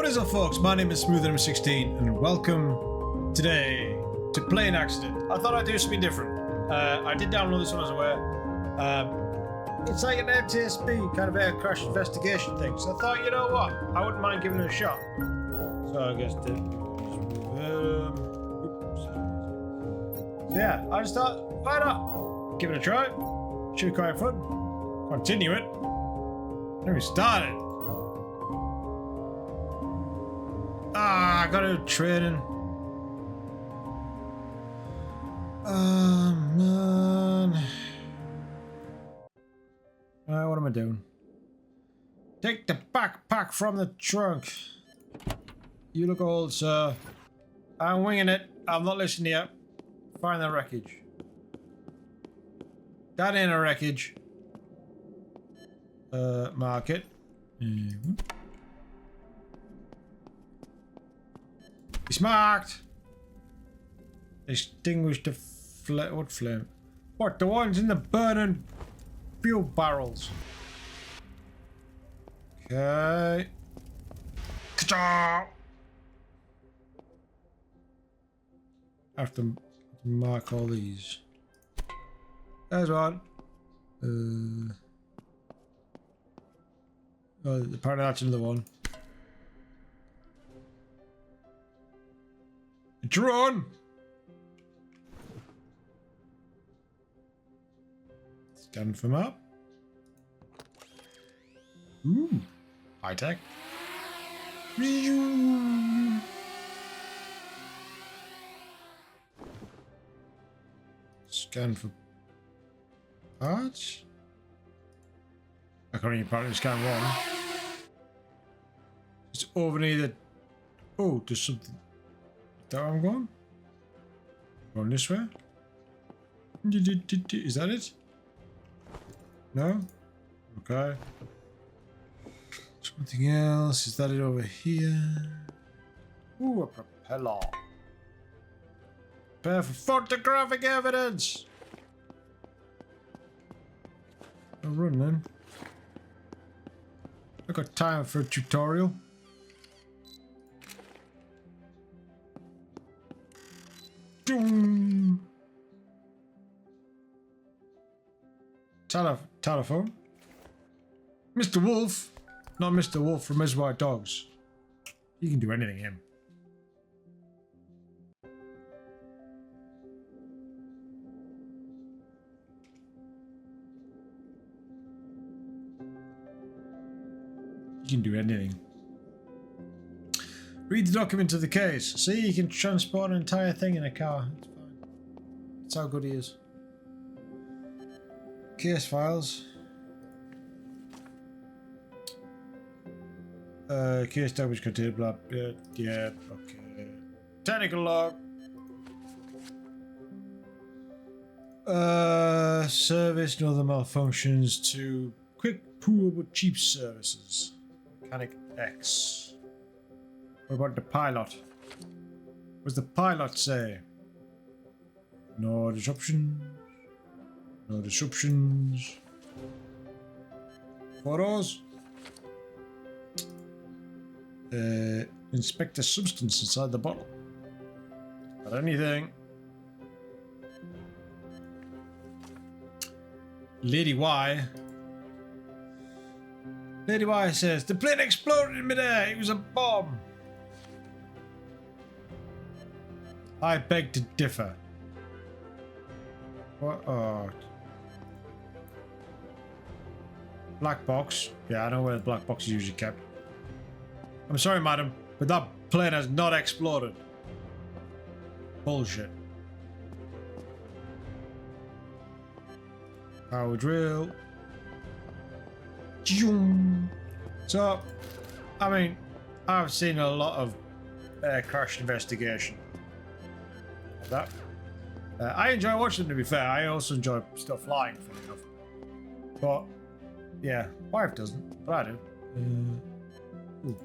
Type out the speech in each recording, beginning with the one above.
What is up, folks? My name is Smoother16 and welcome today to Plane Accident. I thought I'd do something different. I did download this when I was aware. It's like an NTSB kind of air crash investigation thing, so I thought, you know what, I wouldn't mind giving it a shot. So I guess yeah, I just thought, why not? Give it a try. Should be quite fun. Continue it. Then we started. I gotta do training. Oh man. Alright, what am I doing? Take the backpack from the trunk. You look old, sir. I'm winging it. I'm not listening to you. Find the wreckage. That ain't a wreckage. Mark it. It's marked. Extinguish the what flame? What, the ones in the burning fuel barrels? Okay. I have to mark all these. There's one. Oh, apparently that's another one. Drone! Scan for map. Ooh, high tech. Scan for parts. I can't even apparently scan one. It's over near the. Oh, there's something. Is that where I'm going? Going this way? Is that it? No? Okay. Something else. Is that it over here? Ooh, a propeller. Prepare for photographic evidence! I'll run then. I got time for a tutorial. Telephone. Mr. Wolf. Not Mr. Wolf from His White Dogs. He can do anything, him. He can do anything. Read the document of the case. See, you can transport an entire thing in a car. It's fine. That's how good he is. Case files. Case damage contained blah. Yeah, okay. Technical log. Service and other malfunctions to quick, poor but cheap services. Mechanic X. What about the pilot? What does the pilot say? No disruptions. No disruptions. Photos. Inspect the substance inside the bottle. Not anything. Lady Y. Lady Y says, the plane exploded in midair. It was a bomb. I beg to differ. What? Oh. Black box. Yeah, I know where the black box is usually kept. I'm sorry, madam, but that plane has not exploded. Bullshit. Power drill. So, I mean, I've seen a lot of air crash investigation. That. I enjoy watching them, to be fair. I also enjoy stuff flying, funny enough. But, yeah, wife doesn't, but I do. Ooh.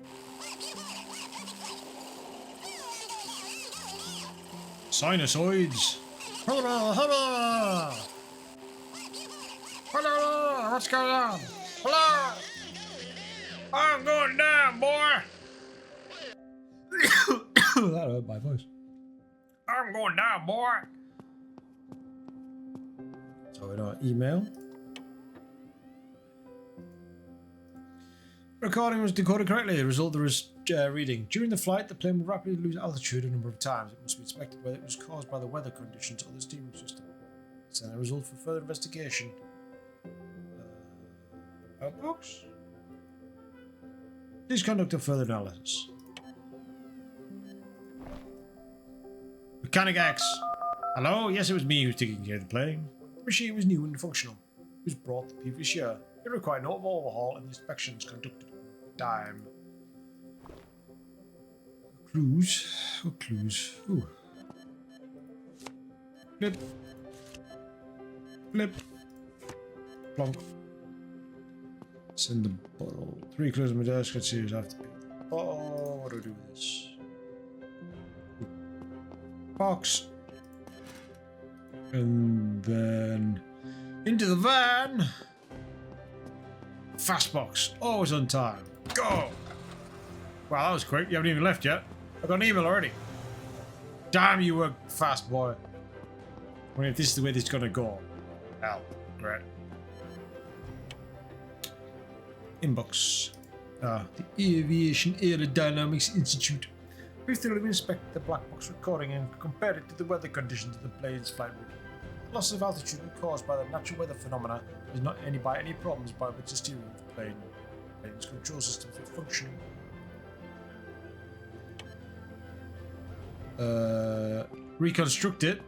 Sinusoids. Hello. What's going on? Hello. I'm going down, boy. That hurt my voice. I'm going down, boy. So in our email. Recording was decoded correctly. The result there is reading. During the flight, the plane would rapidly lose altitude a number of times. It must be expected whether it was caused by the weather conditions or the steering system. Send a result for further investigation. Outbox? Please conduct a further analysis. Mechanic X. Hello? Yes, it was me who was taking care of the plane. The machine was new and functional. It was brought the previous year. It required no overhaul and inspections conducted on time. Clues. Oh, clues. Ooh. Flip. Flip. Plonk. Send the bottle. 3 clues on my desk. Let's see who's after the bottle. What do I do with this? Box. And then into the van. Fast box. Always on time. Go! Wow, that was quick. You haven't even left yet. I got an email already. Damn, you were fast, boy. I mean, if this is the way this is gonna go. Hell, great. Inbox. The Aviation Aerodynamics Institute. We thoroughly inspected the black box recording and compared it to the weather conditions of the plane's flight route. Loss of altitude caused by the natural weather phenomena is not by any problems by which the steering of the plane's control systems are functioning. Reconstruct it.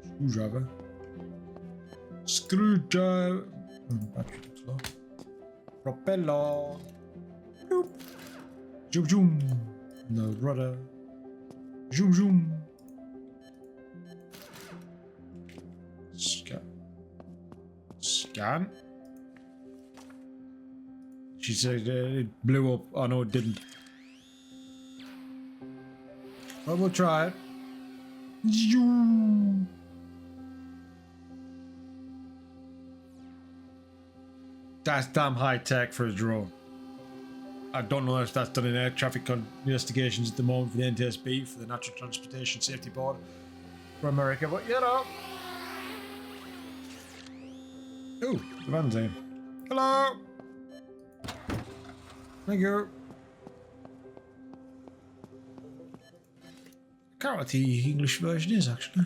Screwdriver. Screwdriver. Battery looks low. Propeller. Boop. Zoom zoom. No rudder. Zoom zoom. Scan. She said it blew up. Oh no, it didn't. Well, we'll try it. That's damn high tech for a drone. I don't know if that's done in air traffic investigations at the moment for the NTSB, for the Natural Transportation Safety Board for America, but you know. Oh, the van's in. Hello! Thank you. I can't know what the English version is, actually.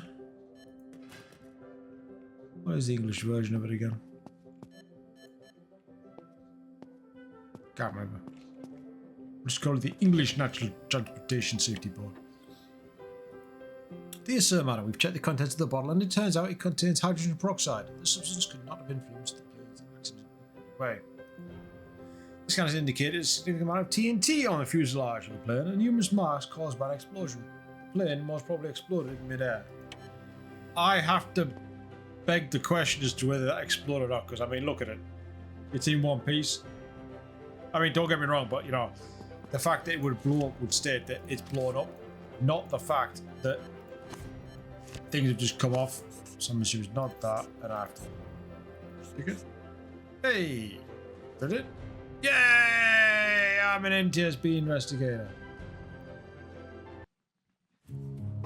What is the English version of it again? Can't remember. We'll just call it the English Natural Transportation Safety Board. Dear Sir, Madam, we've checked the contents of the bottle and it turns out it contains hydrogen peroxide. The substance could not have influenced the plane's accident. Wait. This kind of indicated a significant amount of TNT on the fuselage of the plane and numerous marks caused by an explosion. The plane most probably exploded in midair. I have to beg the question as to whether that exploded or not, because I mean, look at it. It's in one piece. I mean, don't get me wrong, but you know, the fact that it would blow up would state that it's blown up, not the fact that things have just come off. So I'm assuming it's not that, and I have to stick it. Hey, did it? Yay! I'm an NTSB investigator.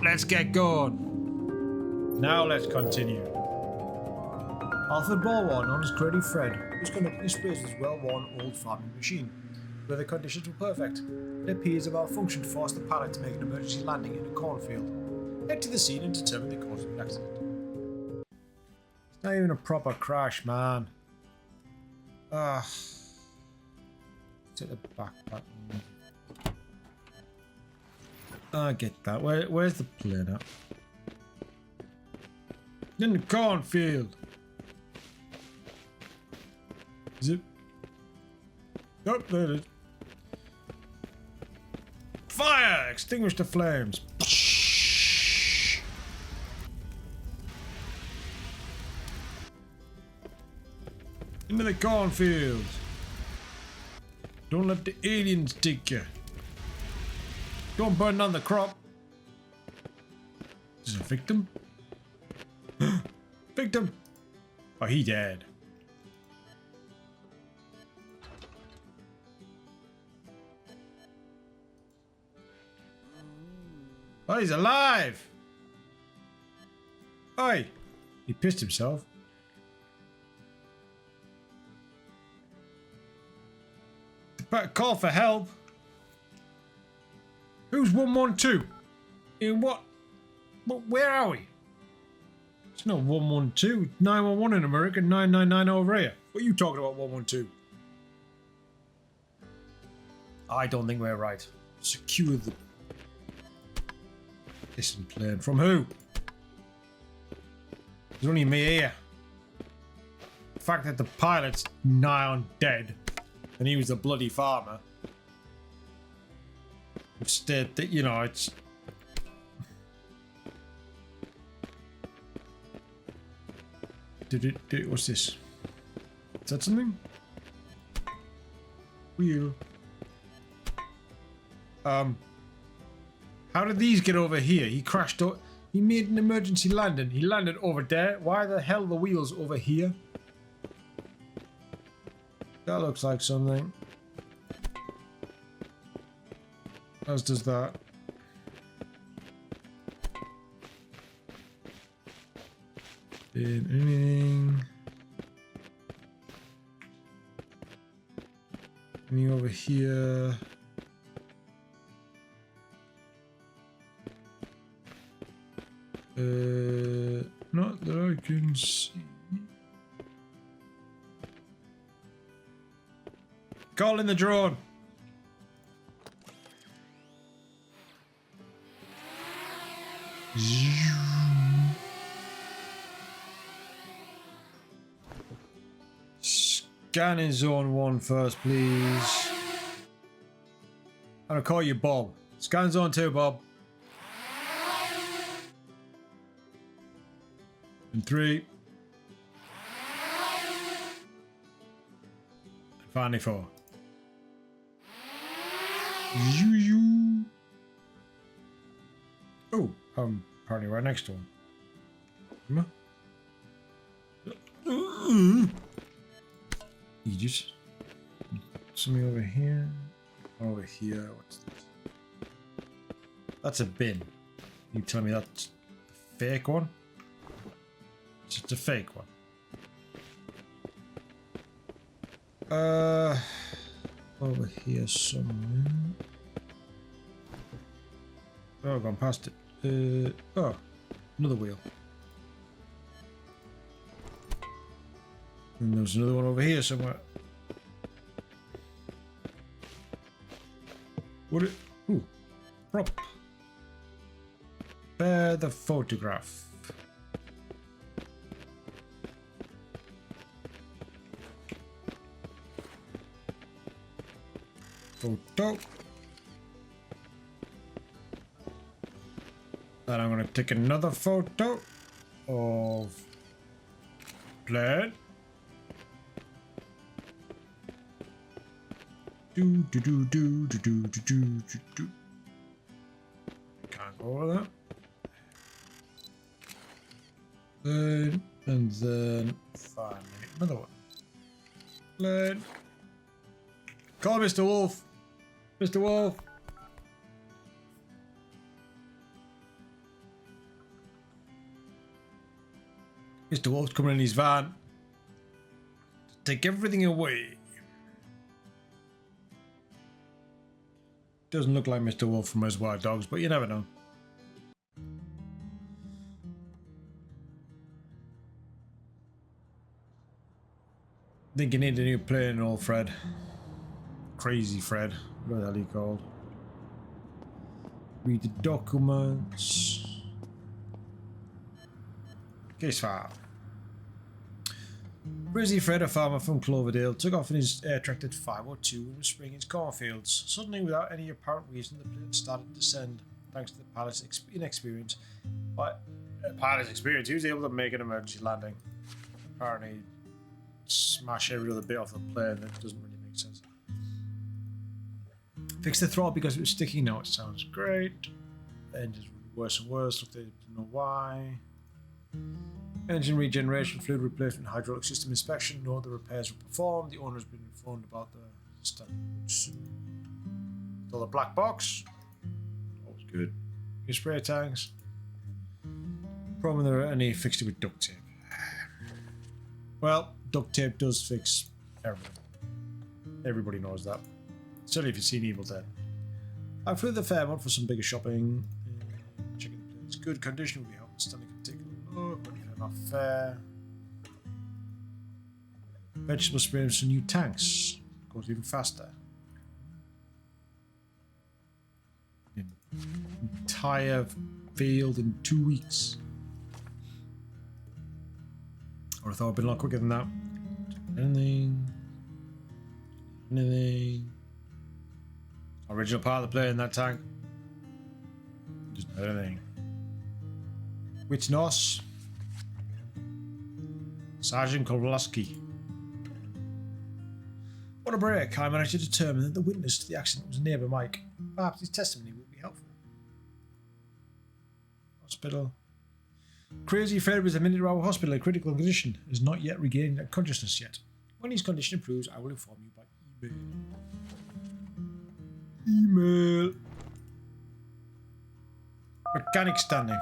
Let's get going. Now let's continue. Alfred Ballwar, known as Grady Fred, was conducting his sprays with his well-worn old farming machine. Weather conditions were perfect. It appears a malfunction forced the pilot to make an emergency landing in a cornfield. Head to the scene and determine the cause of the accident. It's not even a proper crash, man. Take the back button. I get that. Where's the plane at? In the cornfield. Is it? Oh, there it is. Fire! Extinguish the flames. Into the cornfield. Don't let the aliens take you. Don't burn down the crop. Is it a victim? Victim! Oh, he dead. Oh, he's alive! Oi! He pissed himself. Call for help. Who's 112? In what? Where are we? It's not 112. 911 in America, 999 over here. What are you talking about, 112? I don't think we're right. Secure the distant plane. From who? There's only me here. The fact that the pilot's nigh on dead and he was a bloody farmer would state that, you know, it's... What's this? Is that something? Wheel. How did these get over here? He crashed over... He made an emergency landing. He landed over there. Why the hell are the wheels over here? That looks like something. As does that. Anything over here? Not that I can see. Call in the drone. Scan in zone 1 first, please. I'm gonna call you Bob. Scan zone 2, Bob. And 3. And finally 4. Oh, I'm apparently right next to him. You just... Something over here. Over here. What's this? That's a bin. You tell me that's a fake one? It's just a fake one. Over here somewhere. Oh, I've gone past it. Oh, another wheel. And there's another one over here somewhere. What it? Ooh, prop. Bear the photograph. Photo. Then I'm going to take another photo of plane. Do. Can't go over that. And then finally another one. Plane. Call Mr. Wolf. Mr. Wolf. Mr. Wolf's coming in his van to take everything away. Doesn't look like Mr. Wolf from Reservoir Dogs, but you never know. Think you need a new plane, old Fred. Crazy Fred. What the hell he called? Read the documents. Case file. Crazy Fred, a farmer from Cloverdale, took off in his air tractor 502 and was spraying his cornfields. Suddenly, without any apparent reason, the plane started to descend. Thanks to the pilot's inexperience. But pilot's experience, he was able to make an emergency landing. Apparently, smash every other bit off the plane. That doesn't really make sense. Fix the throttle because it was sticky. Now it sounds great. The engine's worse and worse. Look, they don't know why. Engine regeneration, fluid replacement, hydraulic system inspection. No other repairs were performed. The owner has been informed about the standard soon. Still a black box. Always good. Your spray tanks. Problem there any fixed it with duct tape. Well, duct tape does fix everything. Everybody knows that. Certainly if you've seen Evil Dead. I flew the Fairmont for some bigger shopping. Checking the place. Good condition would be helpful. Stanley can take a look. But if they're not fair. Vegetable spray and some new tanks. Goes even faster. Entire field in 2 weeks. I would have thought it'd been a lot quicker than that. Anything. Original part of the plane, that tank. Just anything. Witness. Sergeant Kowalski. What a break. I managed to determine that the witness to the accident was neighbour Mike. Perhaps his testimony would be helpful. Hospital. Crazy Fred was admitted to our hospital in critical condition. Has not yet regained consciousness yet. When his condition improves, I will inform you by email. Mechanic standing.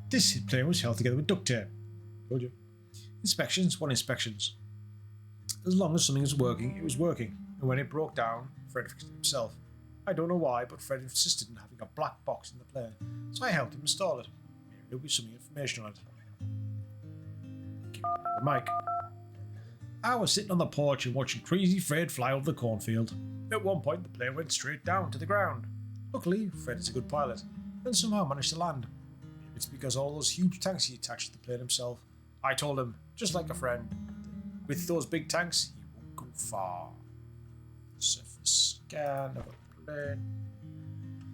This plane was held together with duct tape. Told you. Inspections. What inspections? As long as something was working, it was working. And when it broke down, Fred fixed it himself. I don't know why, but Fred insisted on having a black box in the plane, so I helped him install it. Maybe there'll be some information on it. Mike. I was sitting on the porch and watching Crazy Fred fly over the cornfield. At one point, the plane went straight down to the ground. Luckily, Fred is a good pilot, and somehow managed to land. Maybe it's because of all those huge tanks he attached to the plane himself. I told him, just like a friend, with those big tanks, he won't go far. Surface scan of a plane.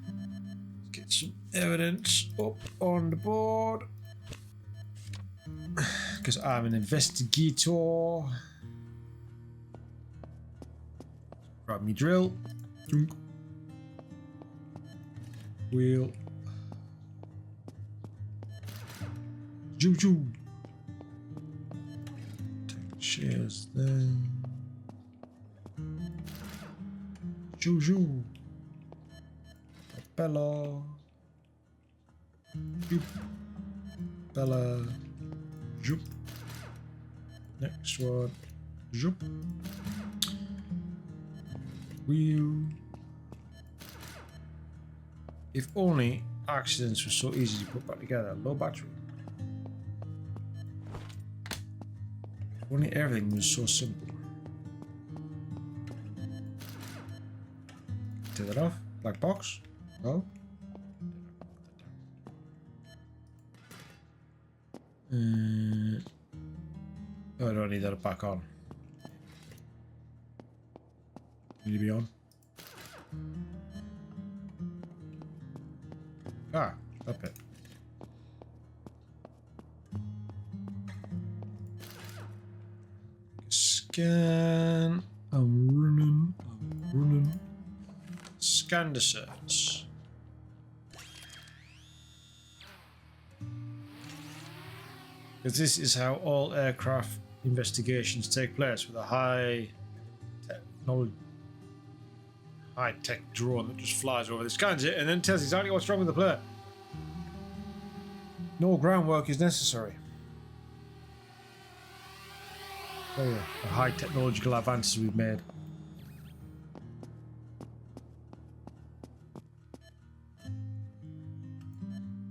Let's get some evidence up on the board. Because I'm an investigator. Grab me drill. Wheel. Juju. Take shares there. Juju. Bella. Bella. Zoop. Next one. Zoop. Wheel. If only accidents were so easy to put back together. Low battery. If only everything was so simple. Take that off. Black box. No. Oh, I don't need that back on. Need to be on. Ah, that bit. Scan. I'm running. Scan the surface. Because this is how all aircraft investigations take place, with a high-tech drone that just flies over, scans it, and then tells exactly what's wrong with the plane. No groundwork is necessary. Oh yeah, the high technological advances we've made.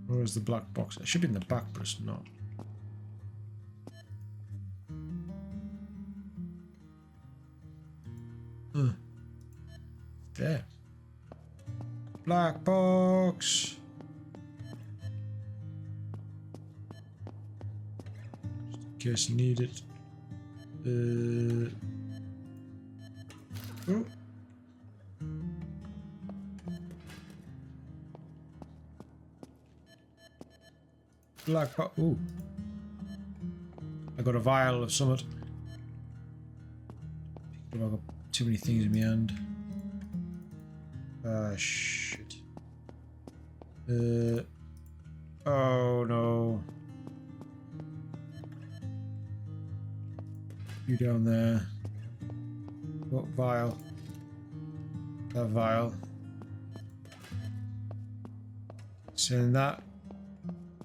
Where's the black box? It should be in the back, but it's not. There. Black box. Just in case you need it. Oh. Black box. Ooh. I got a vial of summit. I've got too many things in my hand. Ah, shit. Oh no. You down there. What vial? That vial. Send that.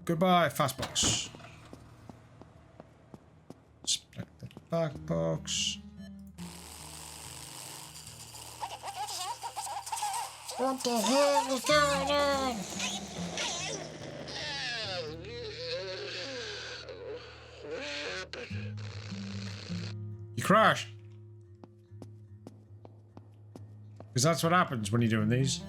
Goodbye, fast box. Select the back box. What the hell is going on? You crashed. Because that's what happens when you're doing these.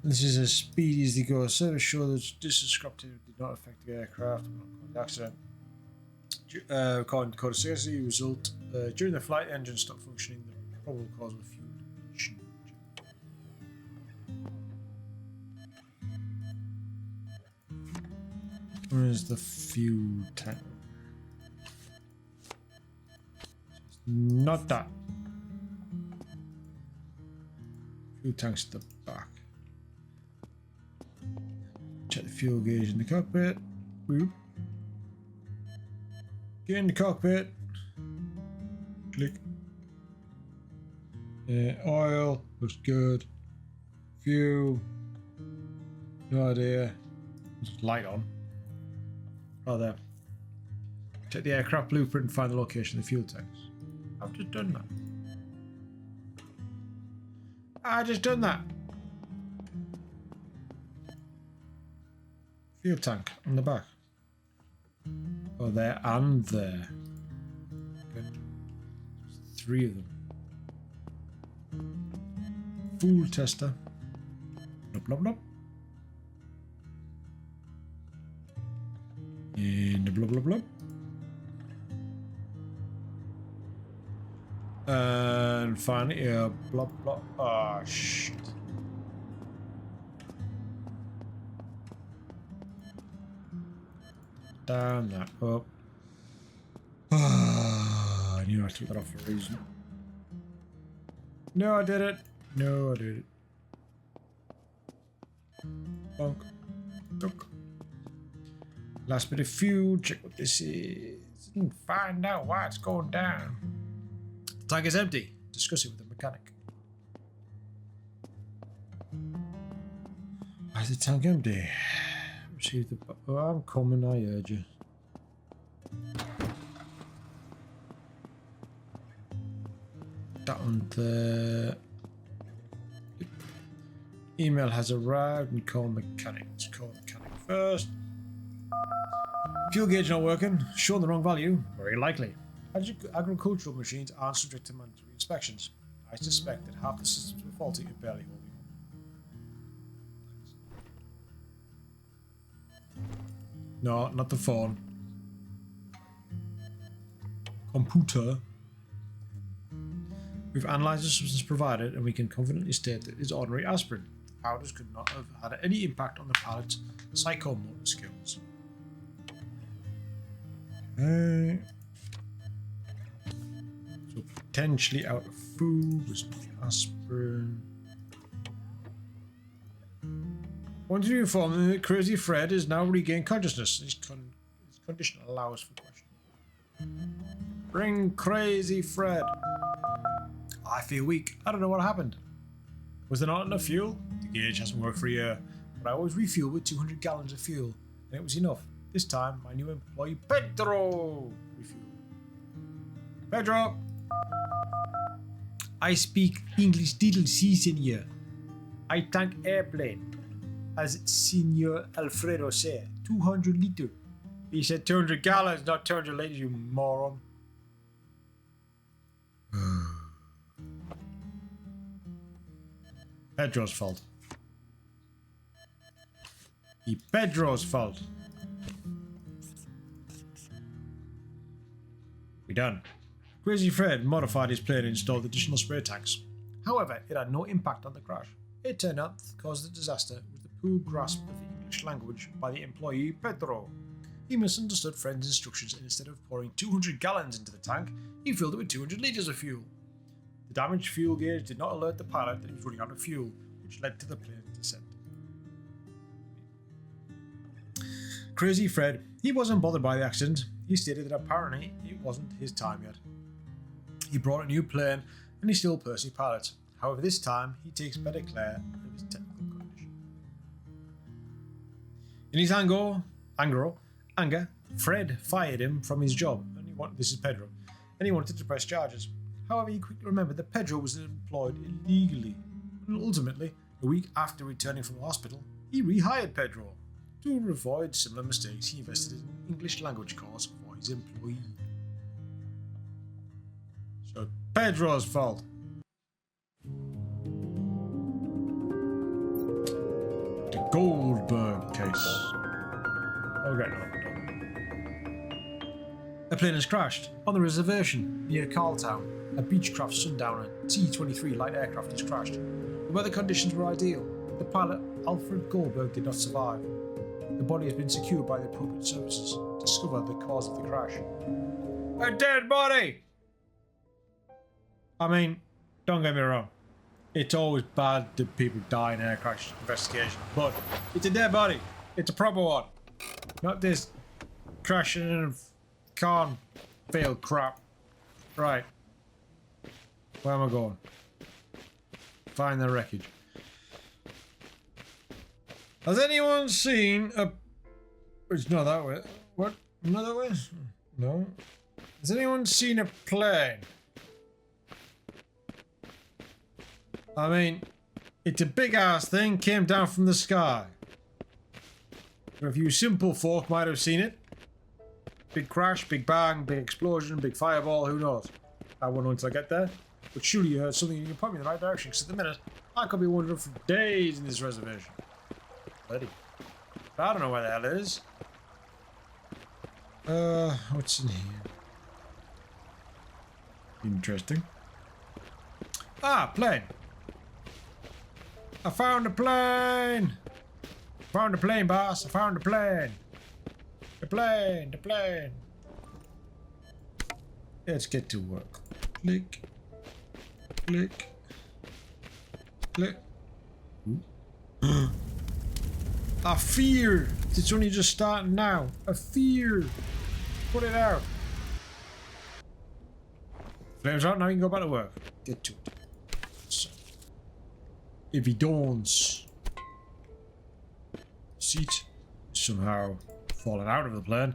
This is as speedy as they go. Service show that this disruptive did not affect the aircraft. The accident. According to code of safety, result during the flight, the engine stopped functioning. The probable cause of fuel depletion. Where is the fuel tank? Not that. Fuel tank's at the back. Check the fuel gauge in the cockpit. Boop. Get in the cockpit. Click. Oil looks good. Fuel. No idea. Just light on. Oh, there. Check the aircraft blueprint and find the location of the fuel tanks. I've just done that. I just done that. Fuel tank on the back. Oh, there and there. Okay. There's 3 of them. Fuel tester. Nope, nope, nope. And blah, blah, blah. And finally, blah, blah. Oh, shit. Down that up. I knew I took that off for a reason. No, I did it. No, I did it. Bonk. Look. Last bit of fuel. Check what this is. And find out why it's going down. The tank is empty. Discuss it with the mechanic. Why is the tank empty? Receive the. Oh, I'm coming. I urge you. That one there. Email has arrived and call mechanic. Let's call mechanic first. Fuel gauge not working. Showing the wrong value. Very likely. Agricultural machines aren't subject to mandatory inspections. I suspect that half the systems were faulty and barely holding on. No, not the phone. Computer. We've analysed the substance provided and we can confidently state that it's ordinary aspirin. The powders could not have had any impact on the pilot's psychomotor skills. Okay. So potentially out of food was aspirin. Want to inform them that Crazy Fred is now regained consciousness. His condition allows for question. Bring Crazy Fred. I feel weak. I don't know what happened. Was there not enough fuel? The gauge hasn't worked for a year, but I always refuel with 200 gallons of fuel, and it was enough. This time, my new employee Pedro refueled. Pedro! I speak English little C, senor. I tank airplane. As Senor Alfredo said, 200 liter. He said 200 gallons, not 200 liters, you moron. Pedro's fault. Pedro's fault. We done. Crazy Fred modified his plane and installed additional spray tanks. However, it had no impact on the crash. It turned out the cause of the disaster was the poor grasp of the English language by the employee Pedro. He misunderstood Fred's instructions and instead of pouring 200 gallons into the tank, he filled it with 200 litres of fuel. The damaged fuel gauge did not alert the pilot that he was running out of fuel, which led to the plane's descent. Crazy Fred, he wasn't bothered by the accident. He stated that apparently it wasn't his time yet. He brought a new plane and he's still Percy pilot. However, this time he takes better care of his technical condition. In his anger, Fred fired him from his job. This is Pedro. And he wanted to press charges. However, he quickly remembered that Pedro was employed illegally. And ultimately, a week after returning from the hospital, he rehired Pedro. To avoid similar mistakes, he invested in an English language course for his employee. So, Pedro's fault. The Goldberg case. Okay, no. A plane has crashed on the reservation near Carltown. A Beechcraft Sundowner T-23 light aircraft has crashed. The weather conditions were ideal. The pilot, Alfred Goldberg, did not survive. The body has been secured by the appropriate services to discover the cause of the crash. A dead body! I mean, don't get me wrong. It's always bad that people die in air crash investigation, but it's a dead body. It's a proper one. Not this crashing in a cornfield crap. Right. Where am I going? Find the wreckage. Has anyone seen a... It's not that way. What? Not that way? No. Has anyone seen a plane? I mean, it's a big ass thing, came down from the sky. A few simple folk might have seen it. Big crash, big bang, big explosion, big fireball, who knows? I won't know until I get there. But surely you heard something and you can point me in the right direction, because at the minute, I could be wandering for days in this reservation. Bloody. But I don't know where the hell it is. What's in here? Interesting. Ah, plane. I found a plane! Found a plane, boss. I found a plane. The plane, the plane. Let's get to work. Click. Click. Click. I fear. It's only just starting now. I fear. Put it out. Flames out, now you can go back to work. Get to it. So. If he dawns. Seat somehow fallen out of the plane.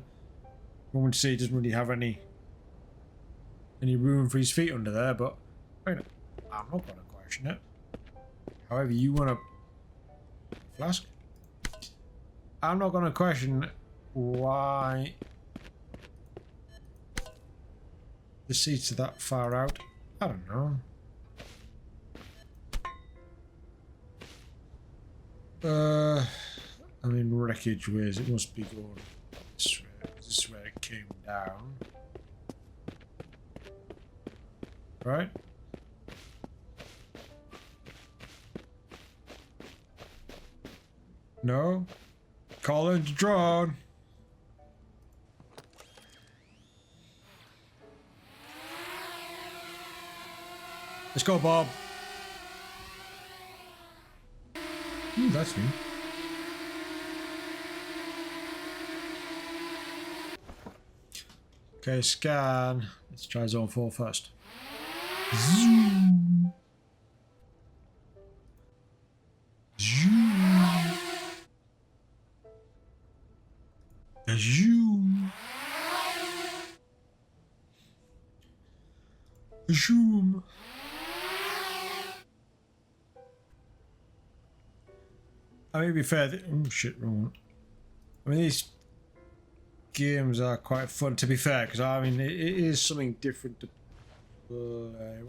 One would say he doesn't really have any room for his feet under there, but wait, I'm not gonna question it. However you wanna flask? I'm not gonna question why the seats are that far out. I don't know. I mean, wreckage ways, it must be going this way. This is where it came down. Right? No? Calling to drone. Let's go, Bob. Ooh, that's me. Okay, scan. Let's try zone 4 first. Zoom. Zoom. Zoom. Zoom. I mean, to be fair, oh shit, wrong one. I mean, these games are quite fun, to be fair, because I mean, it is something different to play.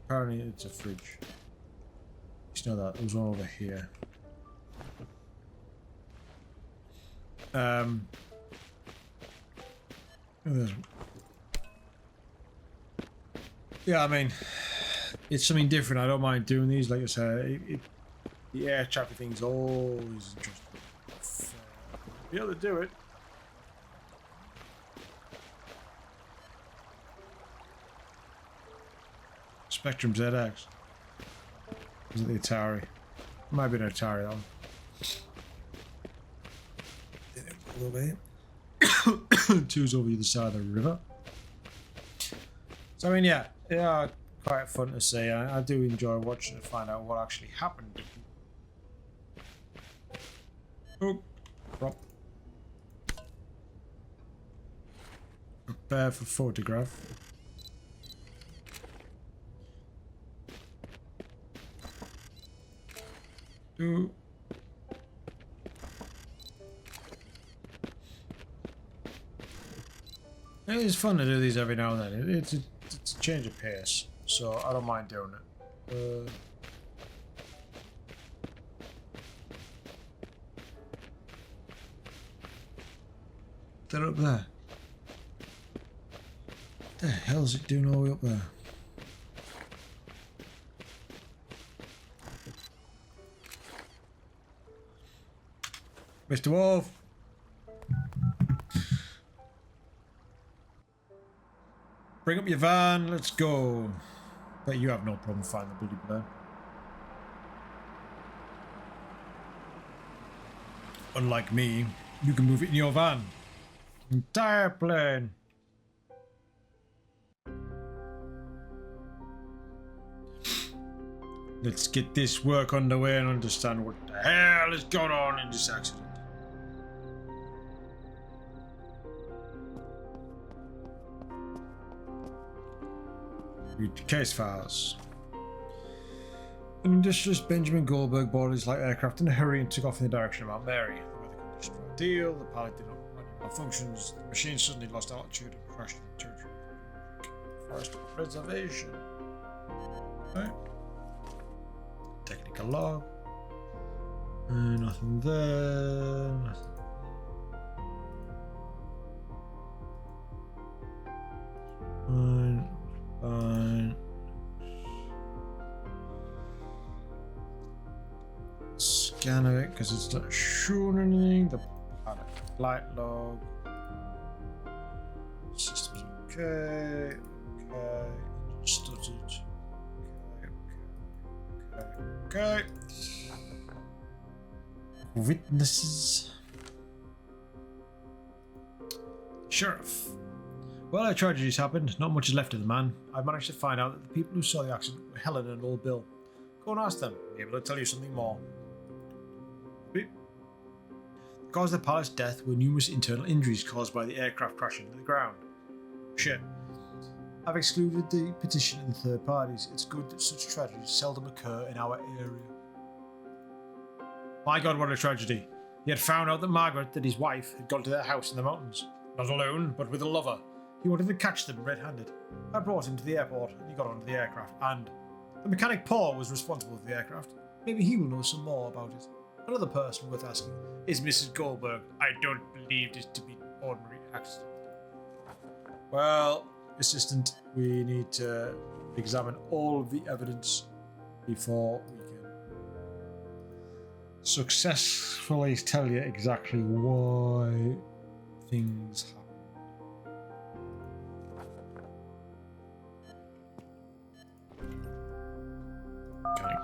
Apparently, it's a fridge. It's not that. There's one over here. Yeah, I mean, it's something different. I don't mind doing these. Like I said, the air traffic thing's always interesting. Be able to do it. Spectrum ZX. Is it the Atari? Might be an Atari though. A little bit. Two's over the other side of the river. So I mean, yeah, quite fun to see. I do enjoy watching to find out what actually happened. Oh, drop. Prepare for photograph. Two. It's fun to do these every now and then. It's a change of pace, so I don't mind doing it. They're up there. What the hell's it doing all the way up there? Mr. Wolf! Bring up your van, let's go. Bet you have no problem finding the bloody plane. Unlike me, you can move it in your van. Entire plane. Let's get this work underway and understand what the hell is going on in this accident. Read case files. An industrious Benjamin Goldberg boarded his light aircraft in a hurry and took off in the direction of Mount Mary. The weather conditions were ideal, the pilot did not run any malfunctions, the machine suddenly lost altitude and crashed into the territory of forest preservation. Okay. Technical log. Nothing there. Nothing. Fine. Fine. Scan of it because it's not showing anything. The pilot flight log. Systems okay. Okay. Stuttered. Okay. Witnesses. Sheriff. Well, a tragedy's happened. Not much is left of the man. I've managed to find out that the people who saw the accident were Helen and old Bill. Go and ask them. Maybe they'll tell you something more. The cause of the pilot's death were numerous internal injuries caused by the aircraft crashing into the ground. Shit. I've excluded the petition and third parties. It's good that such tragedies seldom occur in our area. My God, what a tragedy. He had found out that Margaret, that his wife, had gone to their house in the mountains. Not alone, but with a lover. He wanted to catch them red-handed. I brought him to the airport, and he got onto the aircraft, and the mechanic Paul was responsible for the aircraft. Maybe he will know some more about it. Another person worth asking is Mrs. Goldberg. I don't believe this to be an ordinary accident. Well, Assistant, we need to examine all of the evidence before we can successfully tell you exactly why things happen.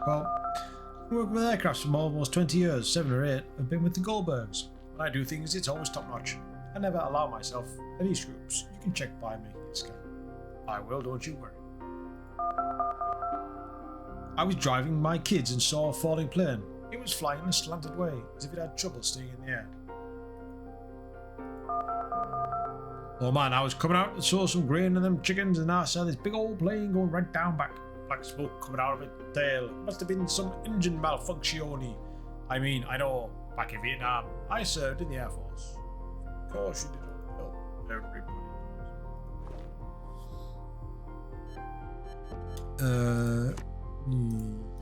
Well, I worked with aircraft for almost 20 years, 7 or 8. I've been with the Goldbergs. When I do things, it's always top notch. I never allow myself any screws. You can check by making a scan. I will, don't you worry. I was driving my kids and saw a falling plane. It was flying in a slanted way, as if it had trouble staying in the air. Oh man, I was coming out and saw some grain and them chickens, and I saw this big old plane going right down back. Black smoke coming out of its tail. Must have been some engine malfunction. I mean, I know, back in Vietnam, I served in the Air Force. Of course you did. Well, everybody does.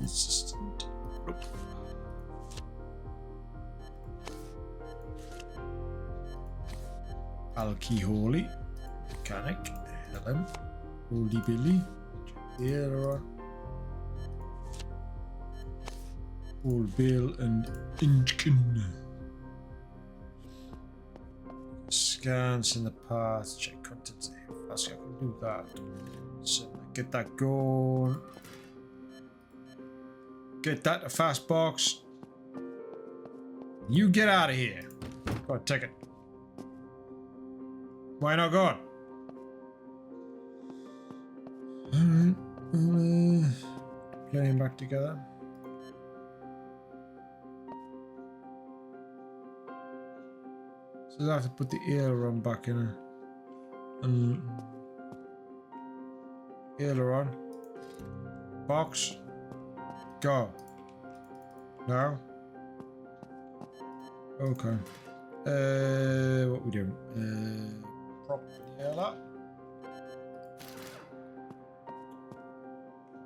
Assistant. Nope. Alki-Holy. Mechanic. Helen. Oldie Billy. Era. Old Bill and Inchkin. Scans in the path, check contents. I can do that. So get that going. Get that to fast box. You get out of here. Go on, take it. Why not going? Alright. Playing back together. So I have to put the aileron back in it. And aileron. Box. Go. Now. Okay. What we doing? Property that.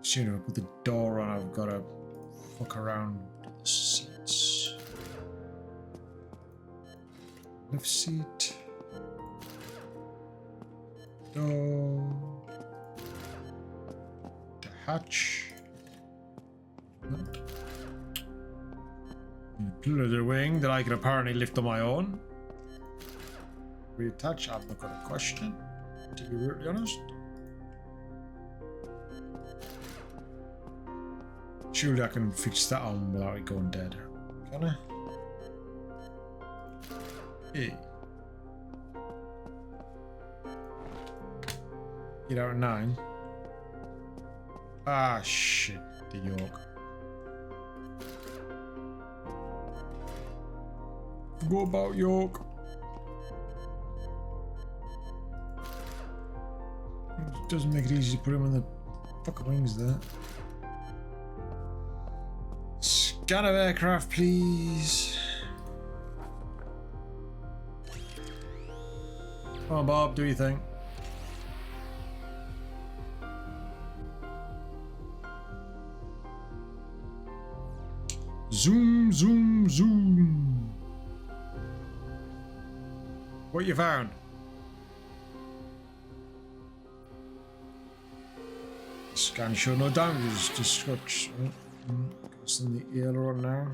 Sooner I put the door on, I've got to fuck around with the seats. Left seat. Door. The hatch. The wing that I can apparently lift on my own. Reattach, I'm not gonna question, to be really honest. Surely I can fix that on without it going dead. Can I? Hey. 8 out of 9. Ah, shit. The yoke. Forgot about yoke. It doesn't make it easy to put him on the fucking wings there. Scan of aircraft, please. Come on, Bob, do your thing. Zoom, zoom, zoom. What you found? Scan show no damages, just scratch. It's in the aileron now.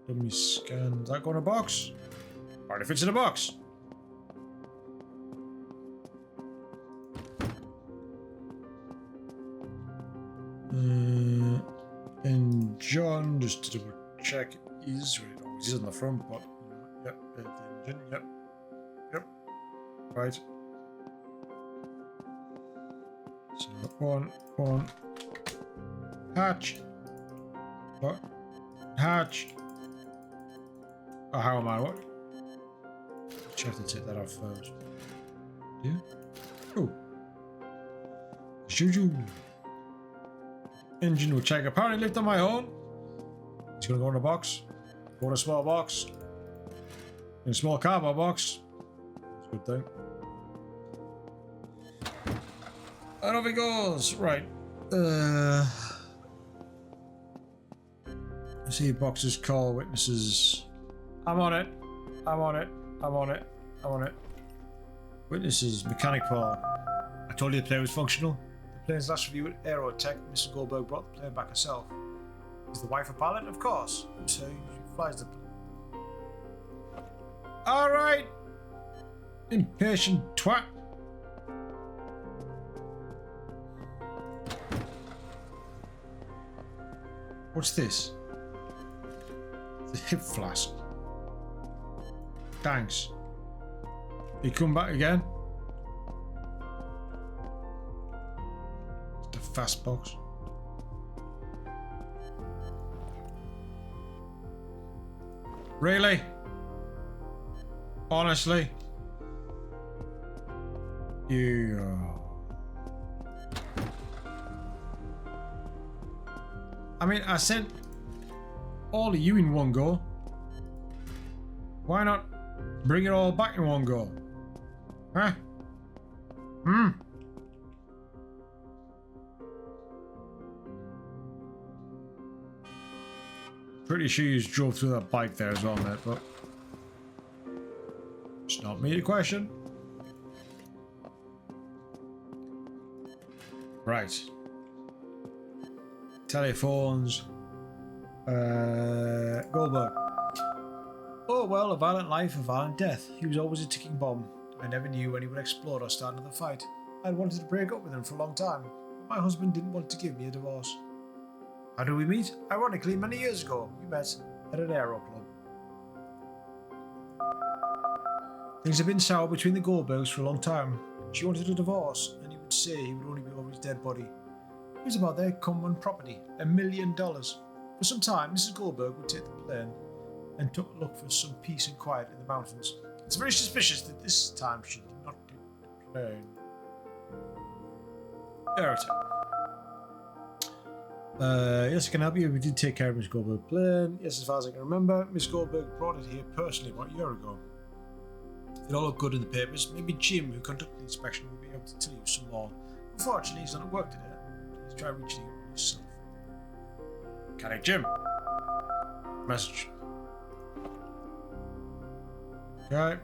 Dummy scan. Does that go in a box? Already fits in a box. And John, just to double check, is right. Oh, he's on the front, but yep, the engine, yep, right. So one, hatch, what, hatch. Oh, how am I? What? You have to take that off first. Yeah. Oh. Shoo. Engine will check. Apparently lift on my own. It's gonna go in a box. Go in a small box. In a small cardboard box. That's a good thing. And off it goes. Right. I see boxes, call witnesses. I'm on it. Witnesses, mechanic Paul. I told you the plane was functional. The plane's last review at Aerotech, Mrs. Goldberg brought the plane back herself. Is the wife a pilot? Of course. So she flies the plane. Alright! Impatient twat. What's this? It's a hip flask. Thanks. You come back again? The fast box. Really? Honestly? You... I mean, I sent all of you in one go. Why not bring it all back in one go? Huh? Pretty sure you just drove through that bike there as well, mate, but it's not me to question. Right. Telephones. Goldberg. Oh well, a violent life, a violent death. He was always a ticking bomb. I never knew when he would explode or start another fight. I'd wanted to break up with him for a long time, but my husband didn't want to give me a divorce. How did we meet? Ironically, many years ago, we met at an aero club. Things had been sour between the Goldbergs for a long time. She wanted a divorce, and he would say he would only be over his dead body. It was about their common property, $1 million. For some time, Mrs. Goldberg would take the plane. and took a look for some peace and quiet in the mountains. It's very suspicious that this time she did not take the plane. Yes, I can help you. We did take care of Miss Goldberg's plane. Yes, as far as I can remember, Miss Goldberg brought it here personally about a year ago. It all looked good in the papers. Maybe Jim, who conducted the inspection, will be able to tell you some more. Unfortunately, he's not at work today. Please try reaching him yourself. Connect Jim. Message. Okay.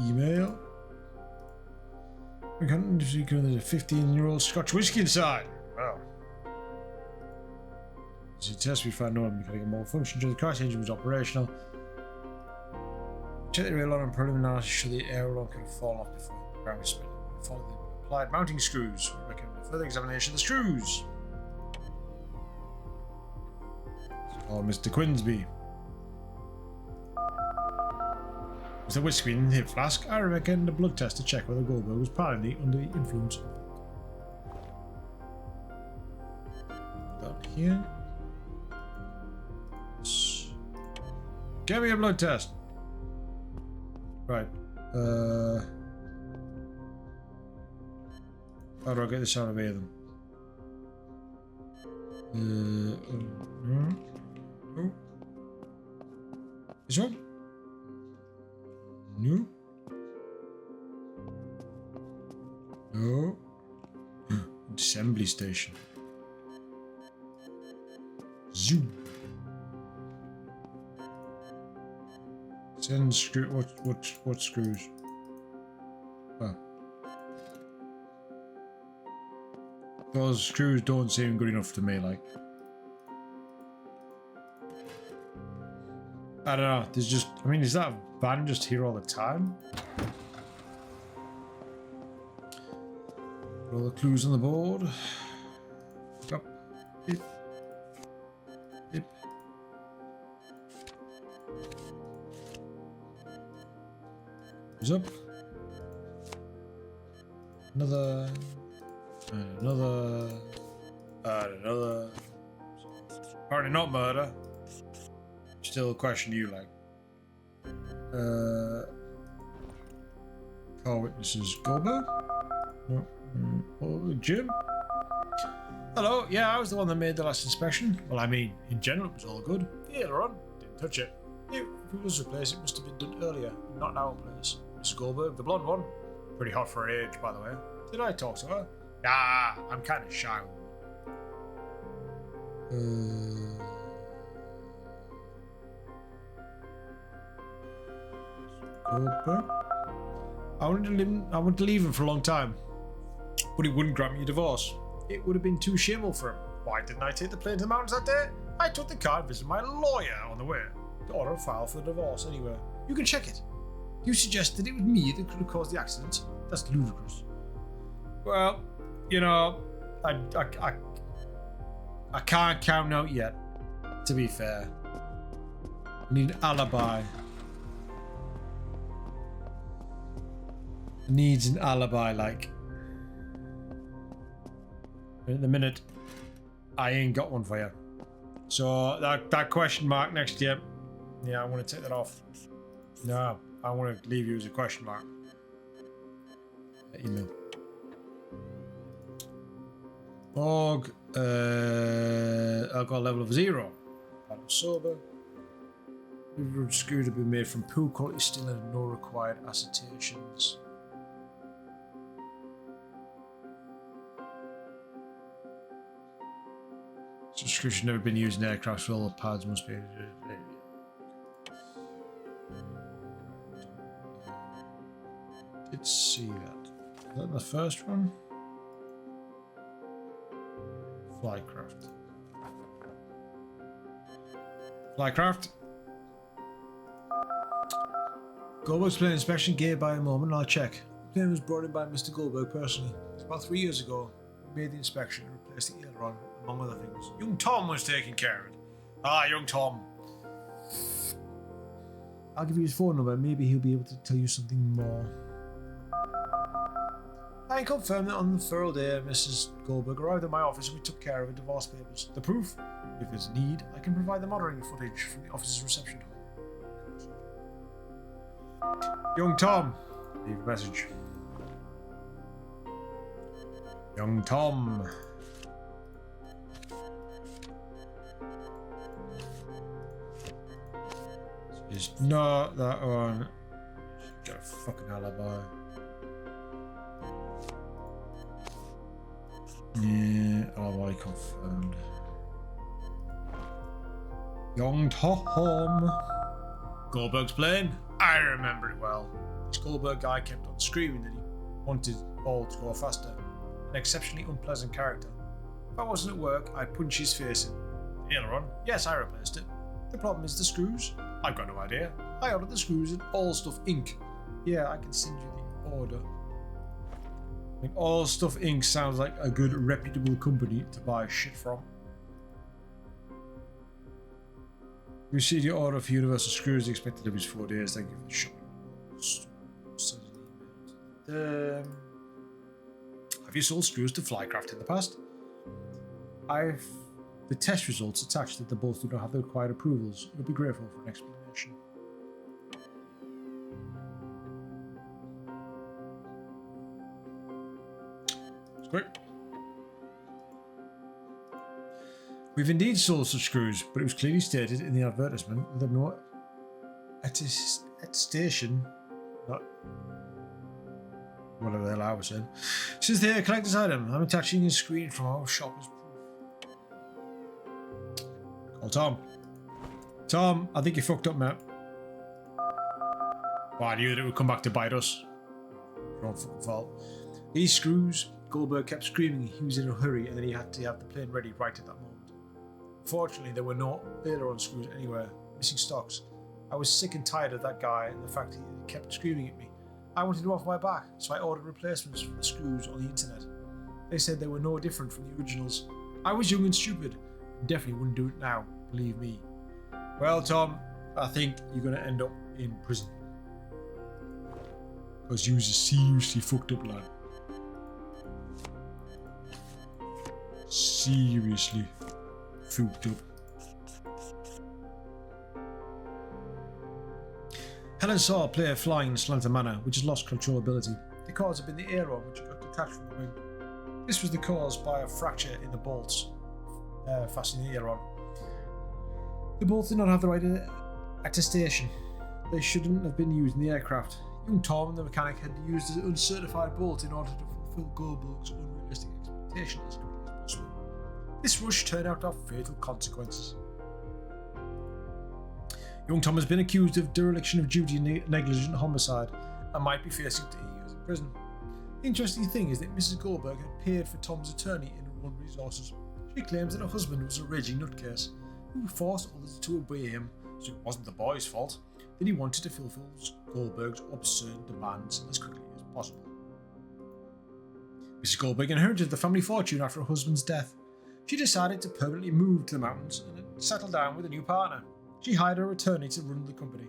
Email. We can't there's a 15-year-old Scotch whiskey inside. Wow. As he tests, we found no mechanical malfunction during the crash. The engine was operational. Check the rail on and preliminary analysis show the air-lock could have fallen off before the ground was spinning. Follow the applied mounting screws. We recommend a further examination of the screws. Oh, Mr. Quinsby. With the whiskey in the hip flask, I recommend a blood test to check whether Goldberg was apparently under the influence of that here. Give me a blood test. Right. How do I get this out of here then? No. Oh. This one? No. No. Assembly station. Zoom. Send screw. What screws? Oh. Those screws don't seem good enough to me. Like, I don't know. There's just. I mean, is that van just here all the time? All the clues on the board. Up. Hip. Hip. Up. Another. Another. Another. Apparently not murder. Still question you like. Call witnesses. Goldberg? No. Oh, Jim? Hello. Yeah, I was the one that made the last inspection. Well, I mean, in general, it was all good. Yeah, Ron. Didn't touch it. If it was replaced, it must have been done earlier, not now, please. Mrs. Goldberg, the blonde one. Pretty hot for her age, by the way. Did I talk to her? Nah, I'm kind of shy. Goldberg? I wanted to leave him for a long time, but he wouldn't grant me a divorce. It would have been too shameful for him. Why didn't I take the plane to the mountains that day? I took the car and visited my lawyer on the way to order a file for the divorce anyway. You can check it. You suggested it was me that could have caused the accident. That's ludicrous. Well, you know, I can't count out yet, to be fair. I need an alibi. Needs an alibi, like. At the minute, I ain't got one for you. So that question mark next to you, yeah, I want to take that off. No, I want to leave you as a question mark. Email. Org, alcohol level of 0. I'm sober. Screw to be made from poor quality steel and no required acetations. Subscription never been used in aircraft, so all the pads must be. Did see that. Is that the first one? Flycraft. Flycraft. Goldberg's plane inspection gave by a moment, I'll check. The plane was brought in by Mr. Goldberg personally. About 3 years ago, we made the inspection and replaced the aileron, among other things. Young Tom was taking care of it. Ah, young Tom. I'll give you his phone number, maybe he'll be able to tell you something more. I confirm that on the third day, Mrs. Goldberg arrived at my office and we took care of her divorce papers. The proof? If there's need, I can provide the monitoring footage from the office's reception hall. Young Tom, leave a message. Young Tom. It's not that one. Got a fucking alibi. Yeah, alibi confirmed. Young Tom. Goldberg's plane? I remember it well. This Goldberg guy kept on screaming that he wanted all to go faster. An exceptionally unpleasant character. If I wasn't at work, I'd punch his face in. The aileron? Yes, I replaced it. The problem is the screws. I've got no idea. I ordered the screws in All Stuff Inc. Yeah, I can send you the order. I mean, All Stuff Inc. sounds like a good, reputable company to buy shit from. We received your order for Universal Screws. Expected every 4 days. Thank you for the shopping. Send an email to them. Have you sold screws to Flycraft in the past? I've the test results attached that the both do not have the required approvals. You'll be grateful for an explanation. That's great. We've indeed sold such screws, but it was clearly stated in the advertisement that no attestation, not whatever the hell I was saying. Since they're a collector's item, I'm attaching a screen from our shop as proof. Call Tom. Tom, I think you fucked up, mate. Well, I knew that it would come back to bite us. Your own fucking fault. These screws, Goldberg kept screaming he was in a hurry and then he had to have the plane ready right at that moment. Fortunately, there were no aileron screws anywhere, missing stocks. I was sick and tired of that guy and the fact he kept screaming at me. I wanted him off my back, so I ordered replacements for the screws on the internet. They said they were no different from the originals. I was young and stupid, and definitely wouldn't do it now, believe me. Well, Tom, I think you're going to end up in prison. Because you was a seriously fucked up lad. Seriously fucked up. Helen saw a player flying in a slanted manner, which has lost controllability. The cause had been the aileron, which got detached from the wing. This was the cause by a fracture in the bolts fastening the aileron. The bolts did not have the right attestation. They shouldn't have been used in the aircraft. Young Tom, the mechanic, had used an uncertified bolt in order to fulfill Goldberg's unrealistic expectations as quickly as possible. This rush turned out to have fatal consequences. Young Tom has been accused of dereliction of duty and negligent homicide and might be facing 2 years in prison. The interesting thing is that Mrs. Goldberg had paid for Tom's attorney in her own resources. She claims that her husband was a raging nutcase who forced others to obey him, so it wasn't the boy's fault, that he wanted to fulfill Goldberg's absurd demands as quickly as possible. Mrs. Goldberg inherited the family fortune after her husband's death. She decided to permanently move to the mountains and settle down with a new partner. She hired her attorney to run the company.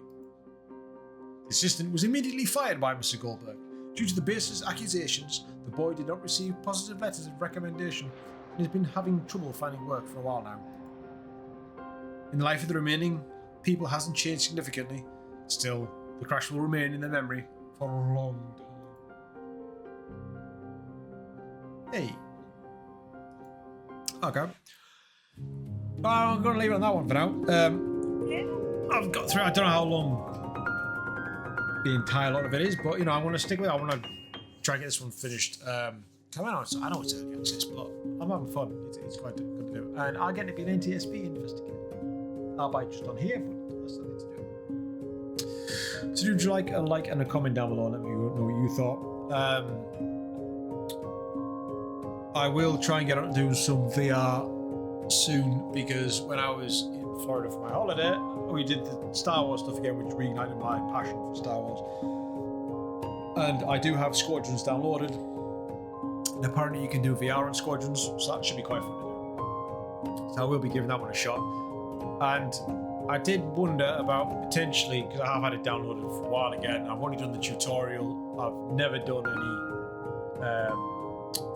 The assistant was immediately fired by Mr. Goldberg. Due to the baseless accusations, the boy did not receive positive letters of recommendation and has been having trouble finding work for a while now. In the life of the remaining people hasn't changed significantly. Still, the crash will remain in their memory for a long time. Hey. Okay. Well, I'm going to leave it on that one for now. I've got through, I don't know how long the entire lot of it is, but you know, I want to stick with it. I want to try and get this one finished. I know it's early access, but I'm having fun. It's quite good to do. And I'll get to be an NTSB investigator. I'll buy just on here, but that's nothing to do. So do like a like and a comment down below. Let me know what you thought. I will try and get out and do some VR soon, because when I was in Florida for my holiday, we did the Star Wars stuff again, which reignited my passion for Star Wars. And I do have Squadrons downloaded. And apparently you can do VR on Squadrons, so that should be quite fun to do. So I will be giving that one a shot. And I did wonder about potentially, because I have had it downloaded for a while again, I've only done the tutorial, I've never done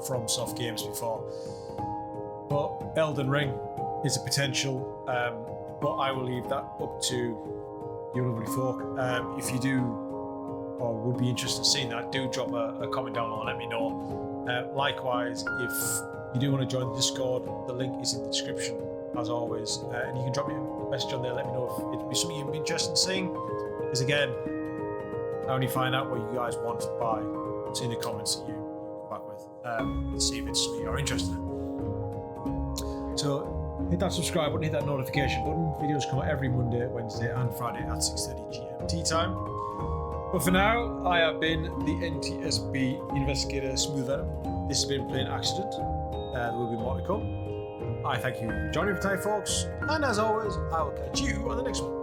from soft games before. But Elden Ring is a potential, but I will leave that up to you lovely folk. If you do or would be interested in seeing that, do drop a comment down below and let me know. Likewise, if you do want to join the Discord, the link is in the description as always, and you can drop me a message on there, let me know if it'd be something you'd be interested in seeing, because again, I only find out what you guys want by seeing the comments that you come back with, and see if it's something you're interested in. So hit that subscribe button, hit that notification button. Videos come out every Monday, Wednesday and Friday at 6:30 GMT time. But for now, I have been the NTSB Investigator Smooth Venom. This has been Plain Accident. There will be more to come. I thank you for joining me today, folks, and as always, I will catch you on the next one.